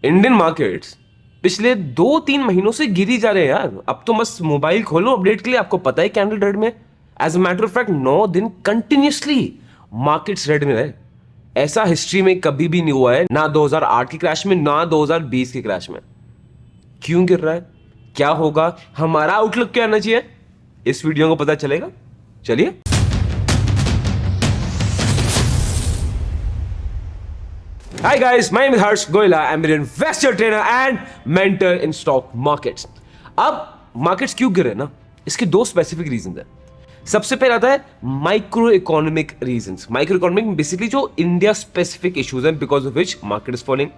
Indian markets पिछले 2-3 महीनों से गिरी जा रहे हैं यार। अब तो बस मोबाइल खोलो अपडेट के लिए, आपको पता है कैंडल रेड में। As a matter of fact 9 दिन कंटिन्यूसली मार्केट्स रेड में रहे। ऐसा हिस्ट्री में कभी भी नहीं हुआ है, ना 2008 की क्रैश में, ना 2020 की क्रैश में। क्यों गिर रहा है, क्या होगा, हमारा आउटलुक क्या आना चाहिए, इस वीडियो को पता चलेगा। चलिए। Hi guys, my name is Harsh Goyla. I'm an investor trainer and mentor in stock markets. अब मार्केट्स क्यों गिरे ना, इसके दो स्पेसिफिक रीजन है। सबसे पहले आता है micro economic reasons. Micro economic basically जो इंडिया स्पेसिफिक इश्यूज हैं because of which market is falling.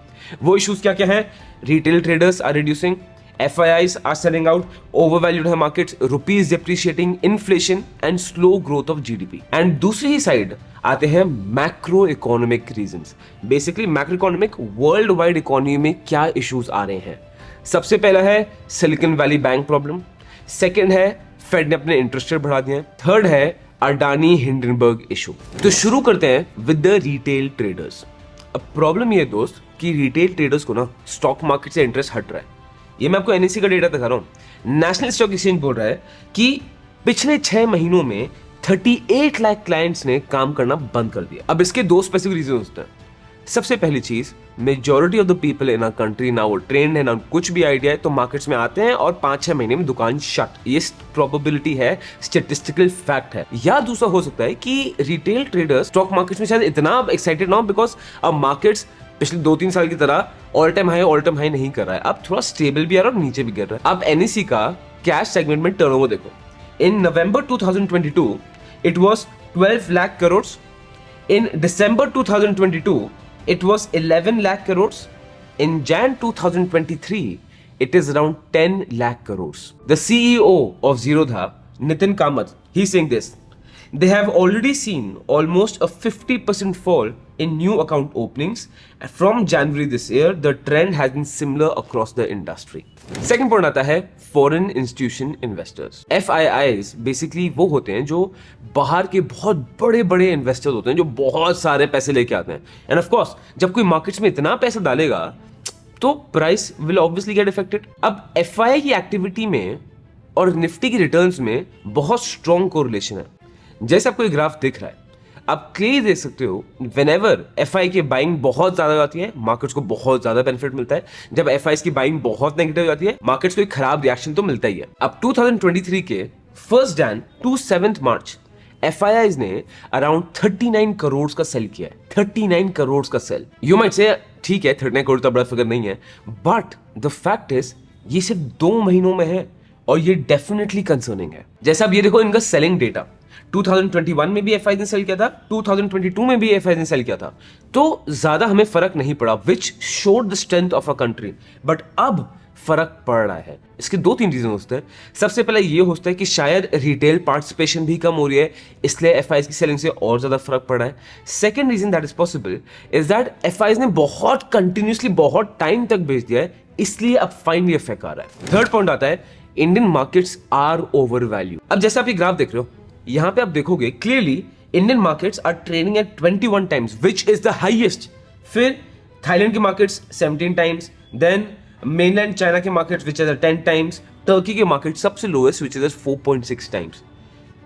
वो इश्यूज क्या क्या है? Retail traders are reducing, FIIs are selling out, overvalued है markets, rupees depreciating, inflation and slow growth of GDP. And दूसरी ही side आते हैं macro economic reasons. Basically macro economic world wide economy में क्या इश्यूज आ रहे हैं। सबसे पहला है silicon Valley bank problem, second है फेड ने अपने इंटरेस्ट रेट बढ़ा दिए हैं, थर्ड है अडानी हिंडनबर्ग इशू। तो शुरू करते हैं विद द रिटेल ट्रेडर्स। अब प्रॉब्लम ये दोस्त कि रिटेल ट्रेडर्स को ना स्टॉक मार्केट से इंटरेस्ट हट रहा है। ये मैं आपको NSE का डेटा दिखा रहा हूं। नेशनल स्टॉक एक्सचेंज बोल रहा है कि पिछले 6 महीनों में 38 लाख क्लाइंट्स ने काम करना बंद कर दिया। अब इसके दो स्पेसिफिक रीजन होते हैं। सबसे पहली चीज, majority of the people in our country ना वो ट्रेंड है ना कुछ भी आइडिया है, तो मार्केट्स में आते हैं और 5-6 महीने में दुकान शट। ये प्रोबेबिलिटी है, स्टैटिस्टिकल फैक्ट है। या दूसरा हो सकता है कि रिटेल ट्रेडर्स स्टॉक मार्केट्स में शायद इतना एक्साइटेड ना हो बिकॉज अब मार्केट्स पिछले 2-3 साल की तरह ऑल टाइम हाई नहीं कर रहा है, अब थोड़ा स्टेबल भी आ रहा है और नीचे भी गिर रहा है। अब NSE का कैश सेगमेंट में टर्नओवर देखो। इन नवंबर 2022 it was 12 lakh crore, in December 2022 it was 11 lakh crores, in Jan 2023 it is around 10 lakh crores. The CEO of Zerodha, Nitin Kamath, he's saying this: they have already seen almost a 50% fall in new account openings from January this year. The trend has been similar across the industry. Second point आता है foreign institution investors. FIIs basically वो होते हैं जो बाहर के बहुत बड़े बड़े इन्वेस्टर्स होते हैं जो बहुत सारे पैसे लेके आते हैं। एंड ऑफ कोर्स जब कोई मार्केट्स में इतना पैसा डालेगा तो price will obviously get affected. अब FII की एक्टिविटी में और निफ्टी की रिटर्न्स में बहुत स्ट्रॉन्ग कोरिलेशन है। जैसे आपको ये ग्राफ दिख रहा है, आप क्लियर देख सकते हो व्हेनेवर FI की बाइंग बहुत ज्यादा जाती है मार्केट्स को बहुत ज्यादा बेनिफिट मिलता है। जब FIs की बाइंग बहुत नेगेटिव जाती है मार्केट्स को एक खराब रिएक्शन तो मिलता ही है। अब 2023 के 1 Jan to 7 March FIIs ने अराउंड 39 करोड़ का सेल किया है। 39 करोड़ का सेल। यू माइट से ठीक है 39 करोड़ तो बड़ा फिगर नहीं है, बट द फैक्ट इज ये सिर्फ 2 महीनों में है और ये डेफिनेटली कंसर्निंग है। जैसा अब ये देखो इनका सेलिंग डेटा, 2021 में भी FIs ने सेल किया था, 2022 में भी FIs ने सेल किया था, तो ज्यादा हमें फर्क नहीं पड़ा, विच showed the strength of a country. But अब फर्क पड़ रहा है। इसके 2-3 रीजन होते हैं। सबसे पहले ये होता है कि शायद रिटेल पार्टिसिपेशन भी कम हो रही है, इसलिए FIs की सेलिंग से और ज्यादा फर्क पड़ रहा है। Second reason that is possible is that FIs ने बहुत कंटिन्यूसली बहुत टाइम तक बेच दिया है, इसलिए अब फाइनली इफेक्ट आ रहा है। थर्ड पॉइंट आता है Indian markets are over value. अब जैसे आप ये ग्राफ देख रहे हो, यहां पे आप देखोगे clearly Indian markets are trading at 21 times which is the highest. फिर थाईलैंड की markets 17 times, then mainland China के markets which is 10 times, Turkey के मार्केट सबसे लोएस्ट विच इज 4.6 टाइम्स।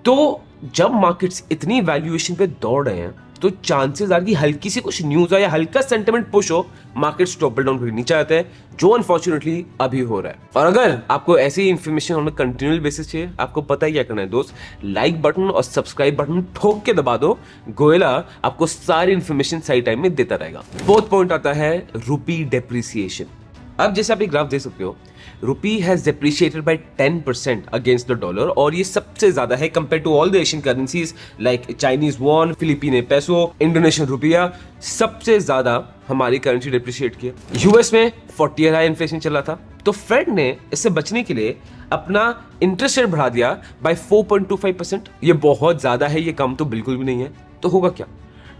तो जब मार्केट्स इतनी वैल्यूएशन पे दौड़ रहे हैं तो चांसेस आर कि हल्की सी कुछ न्यूज आए या हल्का सेंटिमेंट पुश हो, मार्केट्स टॉपल डाउन करके नीचे आते हैं, जो अनफॉर्चुनेटली अभी हो रहा है। और अगर आपको ऐसी इंफॉर्मेशन हमें कंटिन्यूअल बेसिस चाहिए, आपको पता ही क्या करना है दोस्त, लाइक बटन और सब्सक्राइब बटन ठोक के दबा दो। गोयला आपको सारी इंफॉर्मेशन सही टाइम में देता रहेगा। फोर्थ पॉइंट आता है रूपी डेप्रिसिएशन। अब जैसे आप एक ग्राफ देख सकते हो, rupee has depreciated by 10% against the dollar और ये सबसे ज्यादा है compare to all the Asian currencies like Chinese won, Philippine peso, Indonesian रुपया। सबसे ज्यादा हमारी करेंसी डेप्रिशिएट की। US में 40 ईयर हाई इन्फ्लेशन चल रहा था, तो फेड ने इससे बचने के लिए अपना इंटरेस्ट रेट बढ़ा दिया बाय 4.25%। ये बहुत ज्यादा है, ये कम तो बिल्कुल भी नहीं है। तो होगा क्या?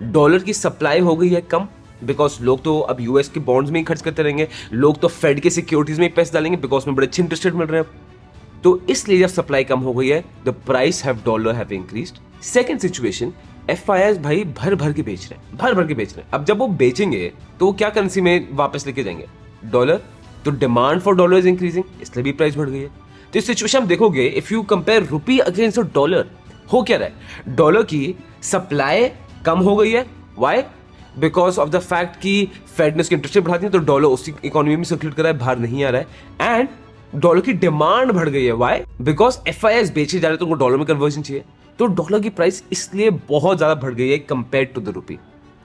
डॉलर की सप्लाई हो गई है कम, बिकॉज लोग तो अब US के बॉन्ड्स में ही खर्च करते रहेंगे, लोग तो फेड के सिक्योरिटीज में ही पैसे डालेंगे बिकॉज में बड़े अच्छे इंटरेस्ट रेट मिल रहे हैं। तो इसलिए जब सप्लाई कम हो गई है, the price have dollar have increased. Second situation, FIIs भाई भर भर के बेच रहे हैं, भर भर के बेच रहे हैं। अब जब वो बेचेंगे तो वो क्या करेंसी में वापस लेके जाएंगे? डॉलर, तो demand for dollar is increasing, इसलिए भी प्राइस बढ़ गई है। तो इस सिचुएशन में देखोगे, if you compare rupee against dollar, हो क्या रहा है, डॉलर की सप्लाई कम हो गई है। Why? Because of the fact कि फेड ने उसकी इंटरेस्ट रेट बढ़ा दी, तो डॉलर उसी इकोनॉमी में सर्कुलेट कर रहा है, बाहर नहीं आ रहा है। एंड डॉलर की डिमांड बढ़ गई है। व्हाई? बिकॉज एफआईआईस बेचे जा रहे, तो उनको डॉलर में कन्वर्जन चाहिए, तो डॉलर की प्राइस इसलिए बहुत ज्यादा बढ़ गई है कंपेयर टू द रुपी।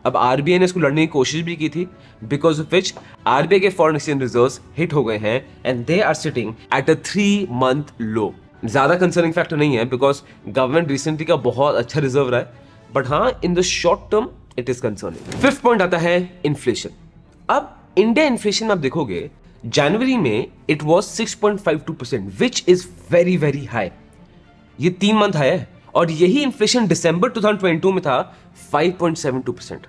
अब आरबीआई ने इसको लड़ने की कोशिश भी की थी, बिकॉज ऑफ विच आरबीआई के फॉरेन एक्सचेंज रिजर्व्स हिट हो गए हैं and they are sitting at a 3-month low. ज्यादा कंसर्निंग फैक्टर नहीं है, बिकॉज गवर्नमेंट रिसेंटली का बहुत अच्छा रिजर्व रहा है, बट हाँ in the short term it is concerning. Fifth point आता है इन्फ्लेशन। अब इंडिया इन्फ्लेशन में आप देखोगे, जनवरी में it was 6.52%, which is very very high. ये 3 मंथ हाई है, और यही इन्फ्लेशन दिसंबर 2022 में था 5.72%।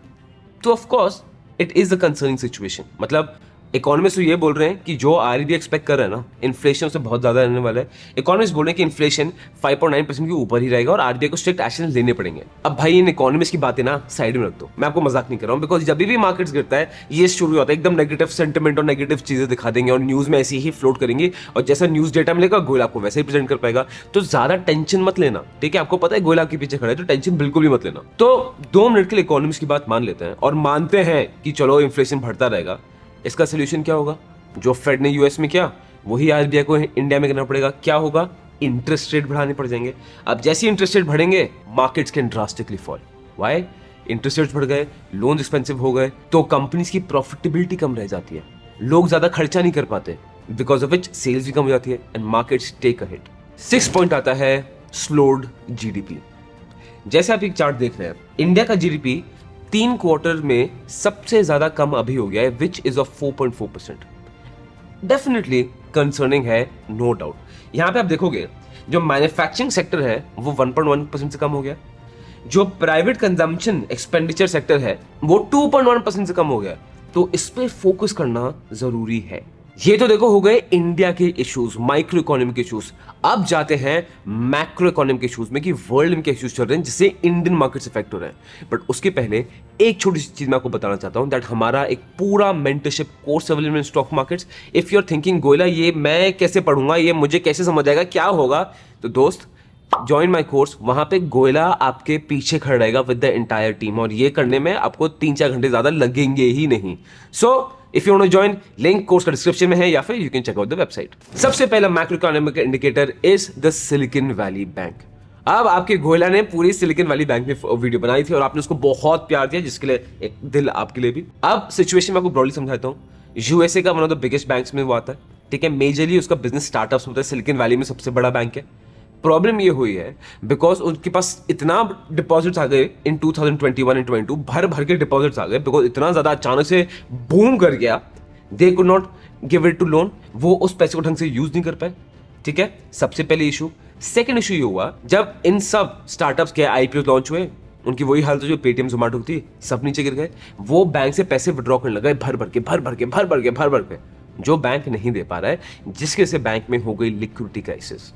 तो of course it is a concerning situation. मतलब इकोनॉमिस्ट तो ये बोल रहे हैं कि जो आरबीआई एक्सपेक्ट कर रहा है ना, इन्फ्लेशन से बहुत ज्यादा रहने वाला है। इकोनॉमिस्ट बोल रहे हैं कि इन्फ्लेशन 5.9% के ऊपर ही रहेगा और आरबीआई को स्ट्रिक्ट एक्शन लेने पड़ेंगे। अब भाई इन इकोनॉमिस्ट की बातें ना साइड में रख दो, मैं आपको मजाक नहीं कर रहा हूँ, बिकॉज जब भी मार्केट्स गिरता है ये शुरू होता है एकदम नेगेटिव सेंटिमेंट और नेगेटिव चीजें दिखा देंगे और न्यूज में ऐसी ही फ्लोट करेंगे, और जैसा न्यूज डेटा मिलेगा गोयल आपको वैसे ही प्रेजेंट कर पाएगा। तो ज्यादा टेंशन मत लेना, ठीक है? आपको पता है गोयल आपके पीछे खड़ा है, तो टेंशन बिल्कुल भी मत लेना। तो 2 मिनट के लिए इकोनॉमिस्ट की बात मान लेते हैं और मानते हैं कि चलो इन्फ्लेशन बढ़ता रहेगा। इसका सोल्यूशन क्या होगा? जो फेड ने यूएस में किया वही आरबीआई को इंडिया में करना पड़ेगा। क्या होगा? इंटरेस्ट रेट बढ़ाने पड़ जाएंगे। अब जैसे इंटरेस्ट रेट बढ़ेंगे, markets can drastically fall. Why? Interest rate बढ़ गए, लोन एक्सपेंसिव हो गए, तो कंपनीज की प्रॉफिटेबिलिटी कम रह जाती है, लोग ज्यादा खर्चा नहीं कर पाते, बिकॉज ऑफ विच सेल्स भी कम हो जाती है and markets take a hit. 6 point आता है स्लोड जीडीपी। जैसे आप एक चार्ट देख रहे हैं, इंडिया का जीडीपी 3 क्वार्टर में सबसे ज्यादा कम अभी हो गया है, which is of 4.4%। Definitely concerning है, नो डाउट। यहां पे आप देखोगे जो मैन्युफैक्चरिंग सेक्टर है वो 1.1% से कम हो गया, जो प्राइवेट कंजम्पशन एक्सपेंडिचर सेक्टर है वो 2.1% से कम हो गया। तो इस पे फोकस करना जरूरी है। ये तो देखो हो गए इंडिया के इश्यूज, माइक्रो इकोनॉमिक इश्यूज। अब जाते हैं मैक्रो इकोनॉमिक इश्यूज में कि वर्ल्ड में क्या इश्यूज चल रहे हैं जिससे इंडियन मार्केट्स इफेक्ट हो रहे हैं। बट उसके पहले एक छोटी सी चीज मैं आपको बताना चाहता हूं, दैट हमारा एक पूरा मेंटरशिप कोर्स अवेलेबल है stock markets. If you are thinking Goyla ये मैं कैसे पढ़ूंगा, ये मुझे कैसे समझ आएगा, क्या होगा, तो दोस्त ज्वाइन माई कोर्स। वहां पे गोयला आपके पीछे खड़ा रहेगा विद द एंटायर टीम, और ये करने में आपको 3-4 घंटे ज्यादा लगेंगे ही नहीं। So if you want to join, link course का डिस्क्रिप्शन में है या फिर you can check out the website. सबसे पहला macro economic indicator is the Silicon Valley Bank. अब आपके गोयला ने पूरी सिलिकॉन वैली बैंक में वीडियो बनाई थी और आपने उसको बहुत प्यार दिया, जिसके लिए एक दिल आपके लिए भी। अब सिचुएशन में आपको ब्रॉडली समझाता हूँ। यूएसए का one of the biggest banks में वो आता है, ठीक है? मेजरली उसका बिजनेस स्टार्टअप्स होता है, सिलिकॉन वैली में सबसे बड़ा बैंक है। प्रॉब्लम ये हुई है बिकॉज उनके पास इतना डिपॉजिट्स आ गए इन 2021 एंड 22, भर भर के डिपॉजिट्स आ गए, बिकॉज इतना ज्यादा अचानक से बूम कर गया, they could not give it to loan, वो उस पैसे को ढंग से यूज नहीं कर पाए, ठीक है? सबसे पहले इशू। सेकंड इशू ये हुआ जब इन सब स्टार्टअप्स के आईपीओ लॉन्च हुए, उनकी वही हालत जो पेटीएम जोमेटो थी, सब नीचे गिर गए। वो बैंक से पैसे विड्रॉ करने लगे भर भर के, जो बैंक नहीं दे पा रहा है, जिसके से बैंक में हो गई लिक्विडिटी क्राइसिस।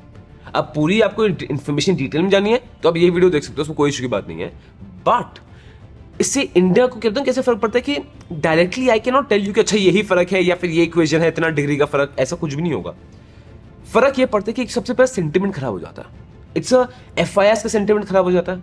अब पूरी आपको इंफॉर्मेशन डिटेल में जानी है तो अब ये वीडियो देख सकते हो, उसमें कोई इशू की बात नहीं है। बट इससे इंडिया को कहते हैं कैसे फर्क पड़ता है कि directly I can not tell you कि अच्छा यही फर्क है या फिर ये इक्वेशन है, इतना डिग्री का फर्क, ऐसा कुछ भी नहीं होगा। फर्क ये पड़ता है कि सबसे पहले सेंटिमेंट खराब हो जाता है। इट्स एफआईआईएस का सेंटिमेंट खराब हो जाता है,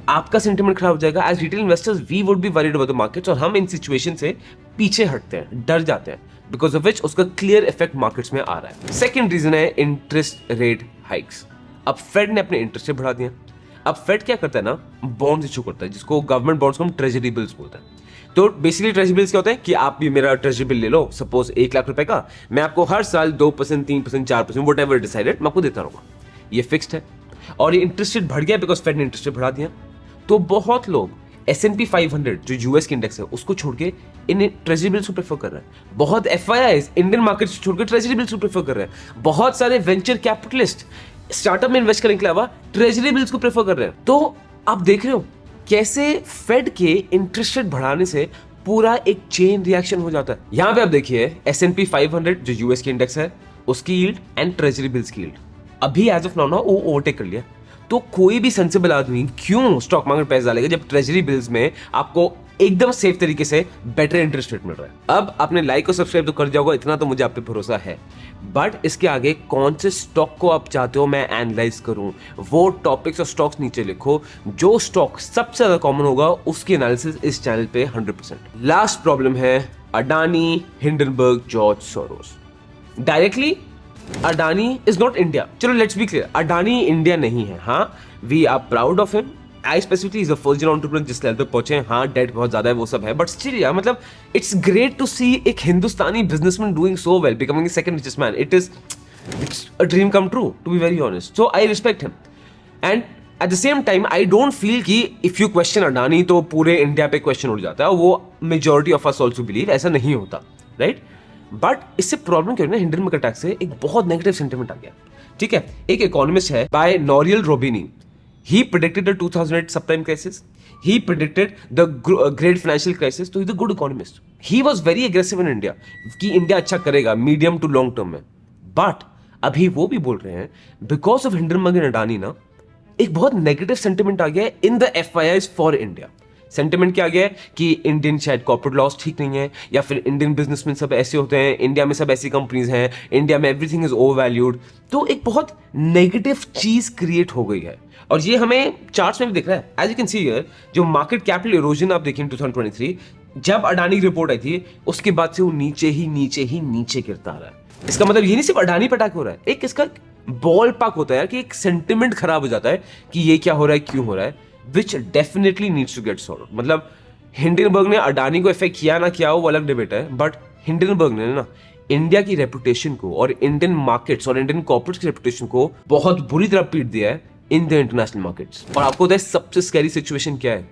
आपका सेंटिमेंट खराब हो जाएगा। As retail investors we would be worried about the markets, और हम इन सिचुएशन से पीछे हटते हैं, डर जाते हैं, बिकॉज ऑफ विच उसका क्लियर इफेक्ट मार्केट्स में आ रहा है। सेकेंड रीजन है इंटरेस्ट रेट हाइक्स। अब फेड ने अपने इंटरेस्ट रेट बढ़ा दिया। अब फेड क्या करता है ना, बॉन्ड्स इशू करता है, जिसको गवर्नमेंट बॉन्ड्स को हम ट्रेजरी बिल्स बोलते हैं। तो बेसिकली ट्रेजरी बिल्स क्या होते हैं कि आप भी मेरा ट्रेजरी बिल ले लो, सपोज 1 लाख रुपए का, मैं आपको हर साल 2%, 3%, 4%, वट एवर डिसाइडेड, मैं आपको देता रहूंगा। ये फिक्स्ड है और ये इंटरेस्ट रेट बढ़ गया बिकॉज फेड ने इंटरेस्ट रेट बढ़ा दिया। तो बहुत लोग S&P 500 जो यूएस की इंडेक्स है उसको छोड़ के इन ट्रेजरी बिल्स को प्रेफर कर रहे हैं। बहुत एफआईआईस इंडियन मार्केट छोड़ के ट्रेजरी बिल्स को प्रेफर कर रहे हैं। बहुत सारे वेंचर कैपिटलिस्ट स्टार्टअप में इन्वेस्ट करने के अलावा ट्रेजरी बिल्स को प्रेफर कर रहे हैं। तो आप देख रहे हो कैसे फेड के इंटरेस्ट रेट बढ़ाने से पूरा एक चेन रिएक्शन हो जाता है। यहां पे आप देखिए S&P 500 जो यूएस की इंडेक्स है उसकी यील्ड एंड ट्रेजरी बिल्स की यील्ड अभी एज ऑफ नाउ वो ओवरटेक कर लिया। तो कोई भी सेंसिबल आदमी क्यों स्टॉक मार्केट पैसे डालेगा जब ट्रेजरी बिल्स में आपको एकदम सेफ तरीके से बेटर इंटरेस्ट रेट मिल रहा है। अब आपने लाइक और सब्सक्राइब तो कर जाओगे, इतना तो मुझे आप पे भरोसा है, बट इसके आगे कौन से स्टॉक को आप चाहते हो मैं एनालाइज करूं, वो टॉपिक्स और स्टॉक्स नीचे लिखो। जो स्टॉक सबसे ज्यादा कॉमन होगा उसकी एनालिसिस इस चैनल पे 100%। लास्ट प्रॉब्लम है Adani, Hindenburg, George Soros. Directly Adani is not India. चलो let's be clear, Adani India नहीं है। हाँ, we are proud of him. I specifically is the first general entrepreneur जिस लेवल तक पहुंचे हैं। हाँ, डेट बहुत ज्यादा है, वो सब है, बट स्टिल यार मतलब इट्स ग्रेट टू सी एक Hindustani businessman doing so well, becoming the second richest man. It's a dream come true, to be very honest. So I respect him and at the same time I don't feel कि if you question Adani तो पूरे India पे question उठ जाता है। वो majority of us also believe ऐसा नहीं होता, राइट? बट इससे प्रॉब्लम क्या है ना, हिंडनबर्ग अटैक से एक बहुत नेगेटिव सेंटिमेंट आ गया। ठीक है, एक इकोनॉमिस्ट है bye नोरियल रोबिनी, he predicted the 2008 subprime crisis, he predicted the great financial crisis, तो he's a good economist, he was very aggressive in India कि इंडिया अच्छा करेगा मीडियम टू लॉन्ग टर्म में। बट अभी वो भी बोल रहे हैं because of Hindenburg and Adani ना एक बहुत नेगेटिव सेंटिमेंट आ गया है in the FIIs for India. Sentiment क्या आ गया है कि इंडियन शायद कॉर्पोरेट लॉस ठीक नहीं है, या फिर इंडियन बिजनेसमैन सब ऐसे होते हैं, इंडिया में सब ऐसी कंपनीज हैं, इंडिया में एवरीथिंग इज ओवर वैल्यूड। तो एक बहुत नेगेटिव चीज क्रिएट हो गई है और ये हमें चार्ट्स में भी दिख रहा है। As you can see here, जो मार्केट कैपिटल इरोजन आप देखें 2023, जब अडानी की रिपोर्ट आई थी उसके बाद से वो नीचे गिरता आ रहा है। इसका मतलब ये नहीं सिर्फ अडानी पे अटैक हो रहा है, एक इसका बॉल पाक होता है कि एक सेंटिमेंट खराब हो जाता है कि ये क्या हो रहा है, क्यों हो रहा है, which definitely needs to get solve. मतलब हिंडनबर्ग ने अडानी को इफेक्ट किया ना किया वो अलग डिबेट है, बट हिंडनबर्ग ने ना इंडिया की रेपुटेशन को और इंडियन मार्केट्स और इंडियन कॉर्पोरेट्स की रेपुटेशन को बहुत बुरी तरह पीट दिया है इन द इंटरनेशनल मार्केट्स। और आपको पता है सबसे स्कैरी सिचुएशन क्या है?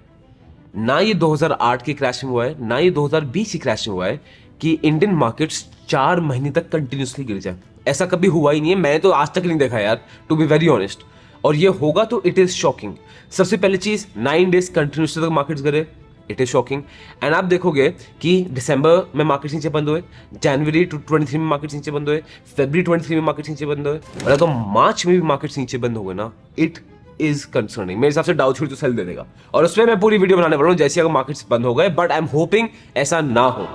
ना ये 2008 की क्रैश में हुआ है, ना ये 2020 की क्रैश में हुआ है कि इंडियन मार्केट्स 4 महीने तक कंटिन्यूसली गिर जाए। ऐसा कभी हुआ ही नहीं है, मैंने तो आज तक नहीं देखा यार, टू बी वेरी ऑनेस्ट। और ये होगा तो इट इज शॉकिंग। सबसे पहली चीज 9 डेज कंटिन्यूसली तक मार्केट्स गिरे, इट इज शॉकिंग। एंड आप देखोगे कि दिसंबर में मार्केट्स नीचे बंद हुए, जनवरी 23 में मार्केट्स नीचे बंद हुए, फरवरी 23 में मार्केट्स नीचे बंद हुए, और अगर मार्च में भी मार्केट्स नीचे बंद हो गए ना, इट इज कंसर्निंग। मेरे हिसाब से डाउ थ्योरी तो सेल दे देगा और उसमें मैं पूरी वीडियो बनाने वाला हूँ जैसे अगर मार्केट्स बंद हो गए, बट आई एम होपिंग ऐसा ना हो।